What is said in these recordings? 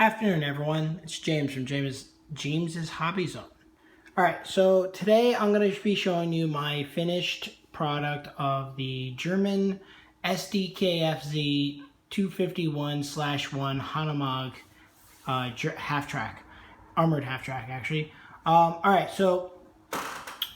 Afternoon, everyone. It's James from James's Hobby Zone. Alright, so today I'm going to be showing you my finished product of the German sdkfz 251/1 hanomag half-track. Armored half-track, actually. Alright, so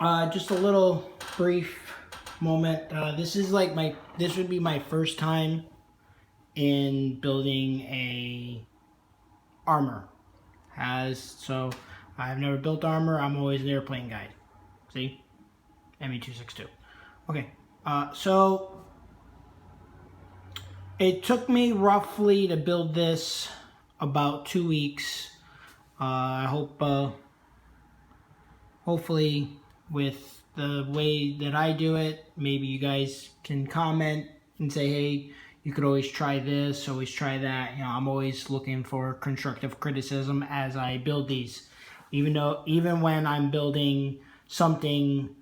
just a little brief moment. This would be my first time in building a armor. So I've never built armor. I'm always an airplane guide. See? ME262. Okay. So it took me roughly to build this about 2 weeks. I hope, hopefully with the way that I do it, maybe you guys can comment and say, hey, you could always try this, always try that. You know, I'm always looking for constructive criticism as I build these. Even when I'm building something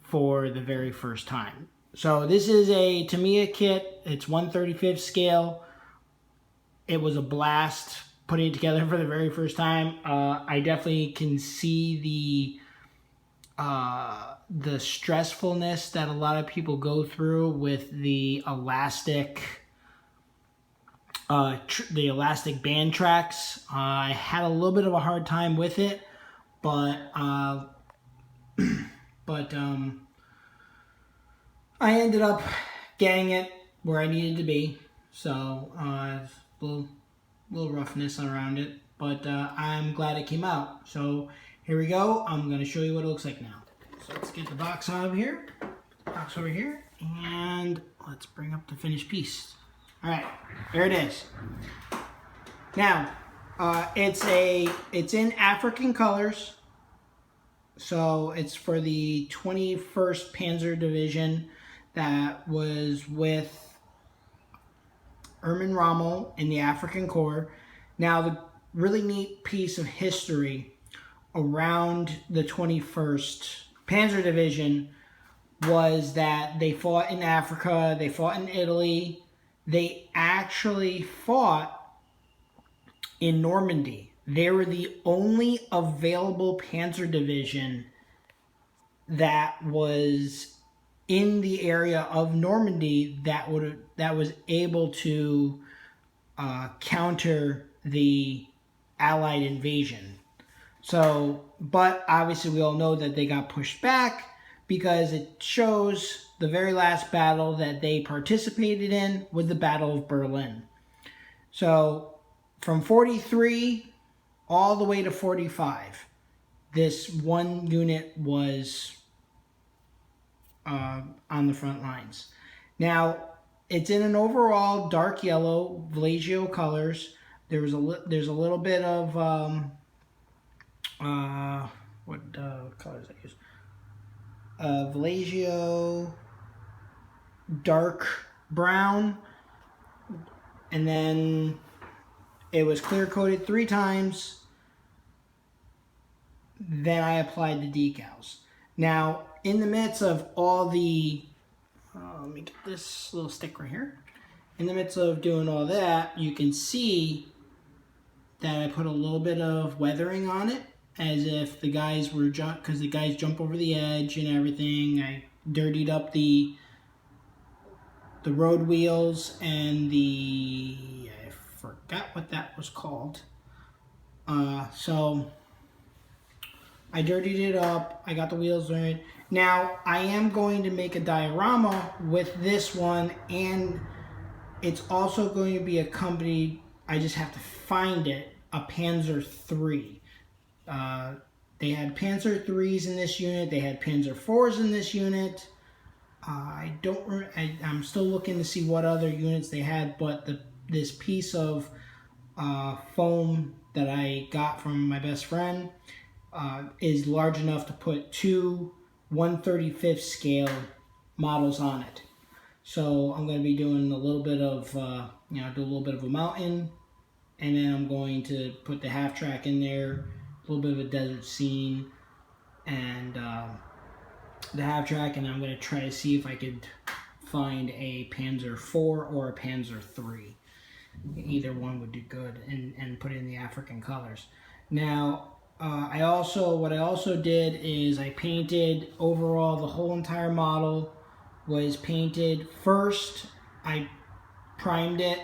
for the very first time. So this is a Tamiya kit. It's 1/35 scale. It was a blast putting it together for the very first time. I definitely can see the stressfulness that a lot of people go through with the elastic band tracks. I had a little bit of a hard time with it, but I ended up getting it where I needed to be. So a little roughness around it, but I'm glad it came out. So here we go. I'm going to show you what it looks like now. So let's get the box out of here, box over here, and let's bring up the finished piece. All right, there it is. Now, it's in African colors. So it's for the 21st Panzer Division that was with Rommel in the African Corps. Now, the really neat piece of history around the 21st Panzer Division was that they fought in Africa, they fought in Italy. They actually fought in Normandy. They were the only available Panzer Division that was in the area of Normandy that was able to counter the Allied invasion. So, but obviously we all know that they got pushed back because it shows the very last battle that they participated in was the Battle of Berlin. So from 43 all the way to 45, this one unit was on the front lines. Now, it's in an overall dark yellow Vallejo colors. There's a little bit of what colors I use? Vallejo dark brown, and then it was clear coated 3 times. Then I applied the decals. Now, in the midst of all the let me get this little stick right here. In the midst of doing all that, you can see that I put a little bit of weathering on it, as if the guys were because the guys jump over the edge and everything. I dirtied up the road wheels and I forgot what that was called. So I dirtied it up. I got the wheels right. Now I am going to make a diorama with this one, and it's also going to be accompanied, I just have to find it, a Panzer III. They had Panzer IIIs in this unit. They had Panzer IVs in this unit. I'm still looking to see what other units they had, but this piece of foam that I got from my best friend is large enough to put 2 1/35 scale models on it. So I'm going to be doing a little bit of, do a little bit of a mountain, and then I'm going to put the half track in there, a little bit of a desert scene, and the half track, and I'm going to try to see if I could find a Panzer IV or a Panzer III. Either one would do good, and put it in the African colors. Now, what I also did is I painted overall the whole entire model was painted. First, I primed it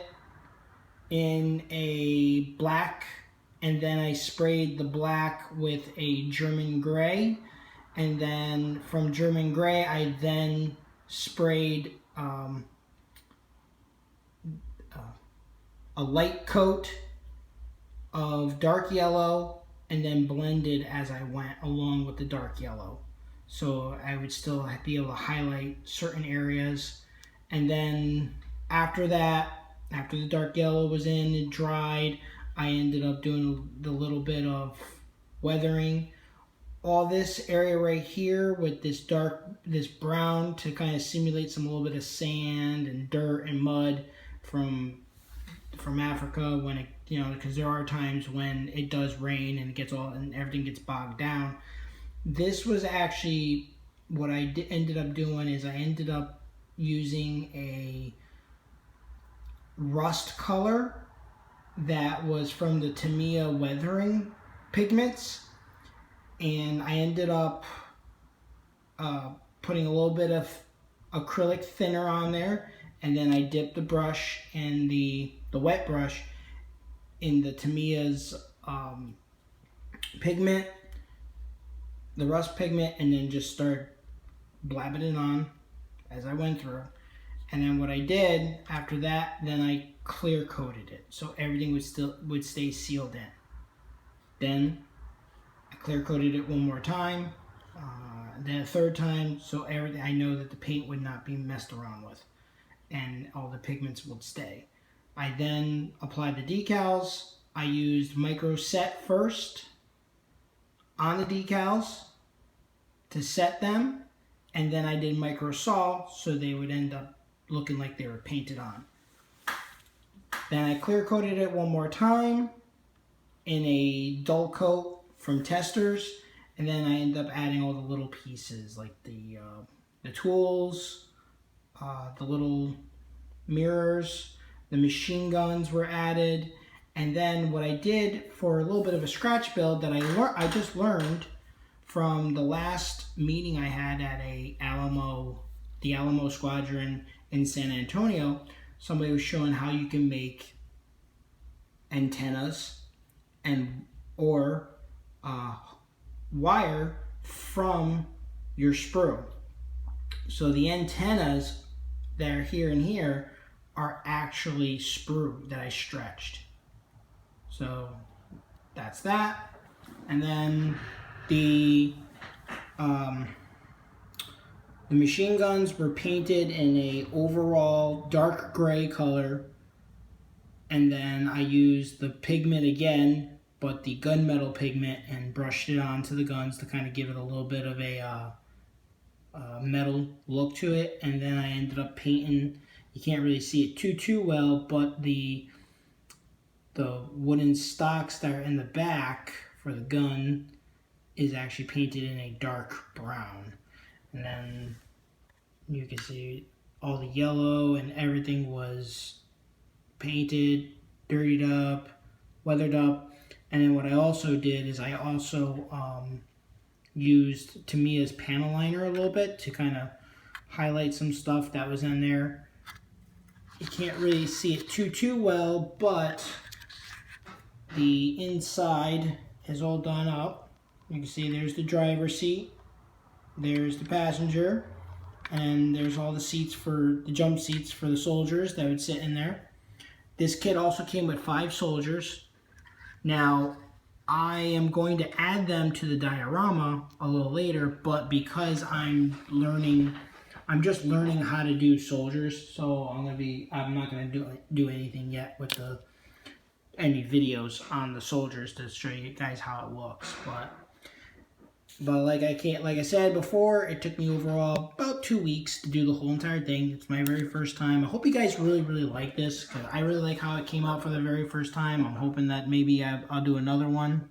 in a black, and then I sprayed the black with a German gray, and then from German gray I then sprayed a light coat of dark yellow, and then blended as I went along with the dark yellow, so I would still be able to highlight certain areas. And then after that, after the dark yellow was in and dried, I ended up doing the little bit of weathering. All this area right here with this brown to kind of simulate a little bit of sand and dirt and mud from Africa, when it, because there are times when it does rain and it gets and everything gets bogged down. This was actually what I ended up doing is I ended up using a rust color that was from the Tamiya weathering pigments, and I ended up putting a little bit of acrylic thinner on there, and then I dipped the brush and the wet brush in the Tamiya's pigment, the rust pigment, and then just started blabbing it on as I went through. And then what I did after that, then I clear coated it so everything would stay sealed in. Then I clear coated it one more time, then a third time, so everything, I know that the paint would not be messed around with and all the pigments would stay. I then applied the decals. I used micro set first on the decals to set them, and then I did micro sol so they would end up looking like they were painted on. Then I clear coated it one more time in a dull coat from Testers, and then I ended up adding all the little pieces like the tools, the little mirrors, the machine guns were added. And then what I did for a little bit of a scratch build that I just learned from the last meeting I had at the Alamo Squadron in San Antonio. Somebody was showing how you can make antennas or wire from your sprue. So the antennas that are here and here are actually sprue that I stretched. So that's that. And then the machine guns were painted in a overall dark gray color, and then I used the pigment again, but the gunmetal pigment, and brushed it onto the guns to kind of give it a little bit of a metal look to it. And then I ended up painting, you can't really see it too well, but the wooden stocks that are in the back for the gun is actually painted in a dark brown. And then you can see all the yellow and everything was painted, dirtied up, weathered up. And then what I also did is I also used Tamiya's panel liner a little bit to kind of highlight some stuff that was in there. You can't really see it too well, but the inside is all done up. You can see there's the driver's seat, there's the passenger, and there's all the seats for the jump seats for the soldiers that would sit in there. This kit also came with 5 soldiers. Now, I am going to add them to the diorama a little later, but because I'm just learning how to do soldiers, so I'm not gonna do anything yet with any videos on the soldiers to show you guys how it looks. But like I said before, it took me overall about 2 weeks to do the whole entire thing. It's my very first time. I hope you guys really like this, because I really like how it came out for the very first time. I'm hoping that maybe I'll do another one.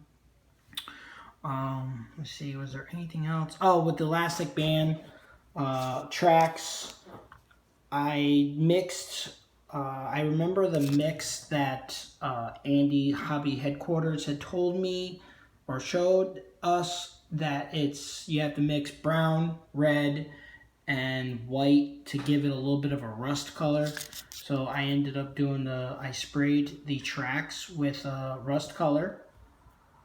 Let's see, was there anything else? Oh, with the elastic band tracks, I mixed I remember the mix that Andy Hobby Headquarters had told me or showed us, that you have to mix brown, red, and white to give it a little bit of a rust color. So I ended up doing I sprayed the tracks with rust color.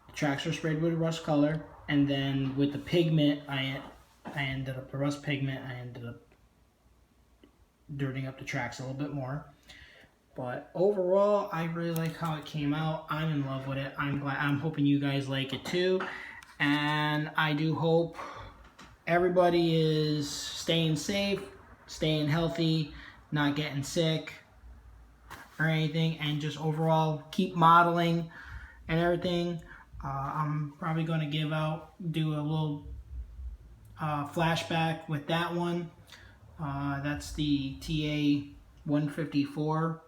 The tracks were sprayed with rust color, and then with the pigment, the rust pigment, I ended up dirtying up the tracks a little bit more. But overall, I really like how it came out. I'm in love with it. I'm hoping you guys like it too. And I do hope everybody is staying safe, staying healthy, not getting sick or anything, and just overall keep modeling and everything. I'm probably going to do a little flashback with that one. That's the TA 154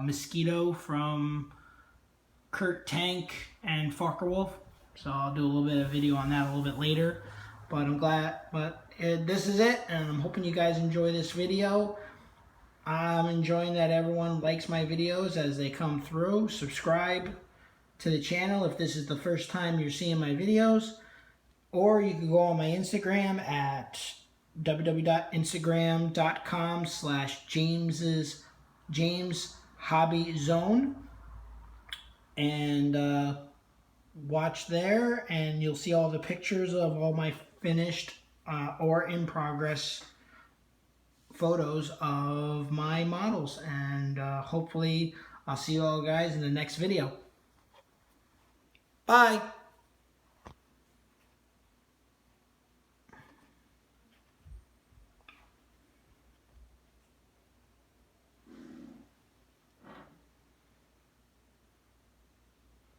Mosquito from Kurt Tank and Focke-Wulf. So I'll do a little bit of video on that a little bit later. But I'm glad, this is it, and I'm hoping you guys enjoy this video. I'm enjoying that everyone likes my videos as they come through. Subscribe to the channel if this is the first time you're seeing my videos. Or you can go on my Instagram at www.instagram.com/JamesHobbyZone and watch there, and you'll see all the pictures of all my finished or in progress photos of my models. And hopefully I'll see you all guys in the next video. Bye.